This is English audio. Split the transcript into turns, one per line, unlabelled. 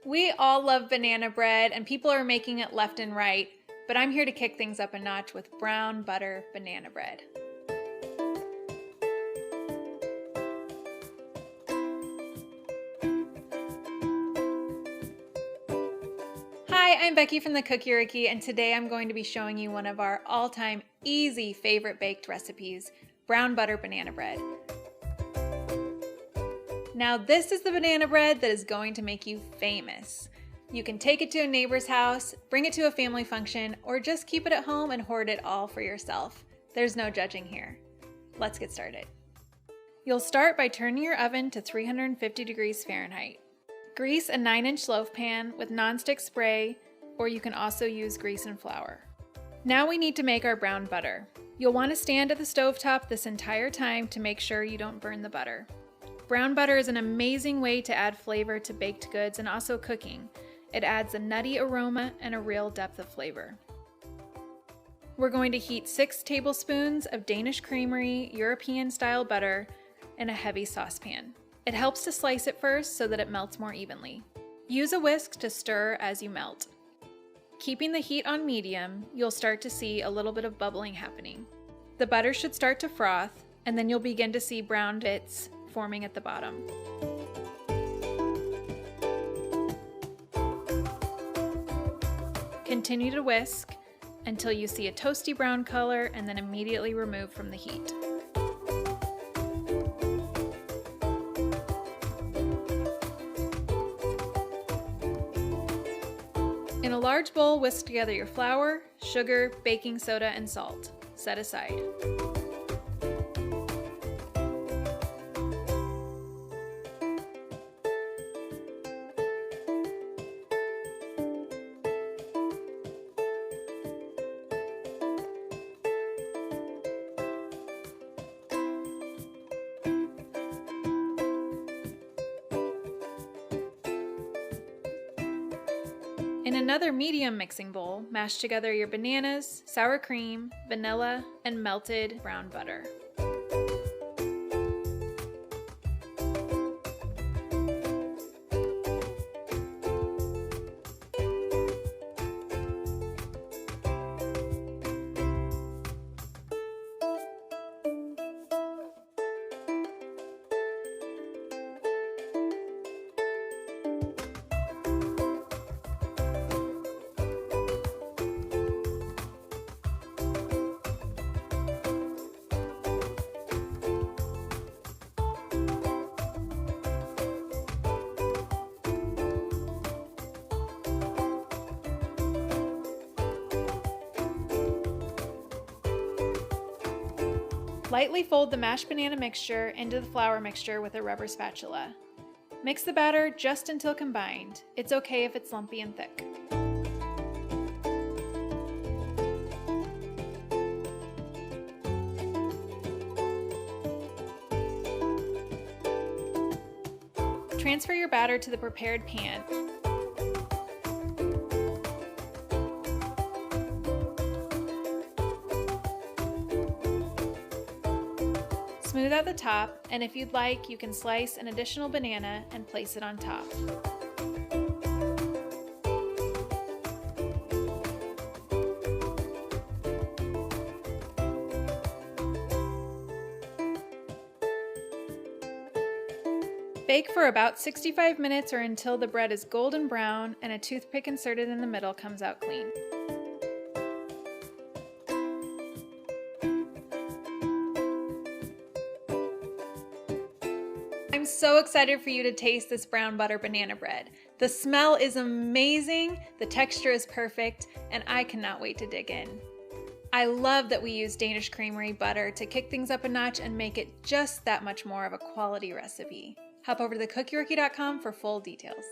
We all love banana bread and people are making it left and right, but I'm here to kick things up a notch with brown butter banana bread. Hi, I'm Becky from the Creamery, and today I'm going to be showing you one of our all-time easy favorite baked recipes, brown butter banana bread. Now this is the banana bread that is going to make you famous. You can take it to a neighbor's house, bring it to a family function, or just keep it at home and hoard it all for yourself. There's no judging here. Let's get started. You'll start by turning your oven to 350 degrees Fahrenheit. Grease a 9-inch loaf pan with nonstick spray, or you can also use grease and flour. Now we need to make our brown butter. You'll want to stand at the stovetop this entire time to make sure you don't burn the butter. Brown butter is an amazing way to add flavor to baked goods and also cooking. It adds a nutty aroma and a real depth of flavor. We're going to heat 6 tablespoons of Danish Creamery European-style butter in a heavy saucepan. It helps to slice it first so that it melts more evenly. Use a whisk to stir as you melt. Keeping the heat on medium, you'll start to see a little bit of bubbling happening. The butter should start to froth, and then you'll begin to see brown bits forming at the bottom. Continue to whisk until you see a toasty brown color and then immediately remove from the heat. In a large bowl, whisk together your flour, sugar, baking soda, and salt. Set aside. In another medium mixing bowl, mash together your bananas, sour cream, vanilla, and melted brown butter. Lightly fold the mashed banana mixture into the flour mixture with a rubber spatula. Mix the batter just until combined. It's okay if it's lumpy and thick. Transfer your batter to the prepared pan. Smooth out the top, and if you'd like, you can slice an additional banana and place it on top. Bake for about 65 minutes or until the bread is golden brown and a toothpick inserted in the middle comes out clean. I'm so excited for you to taste this brown butter banana bread. The smell is amazing, the texture is perfect, and I cannot wait to dig in. I love that we use Danish Creamery butter to kick things up a notch and make it just that much more of a quality recipe. Hop over to thecookerookie.com for full details.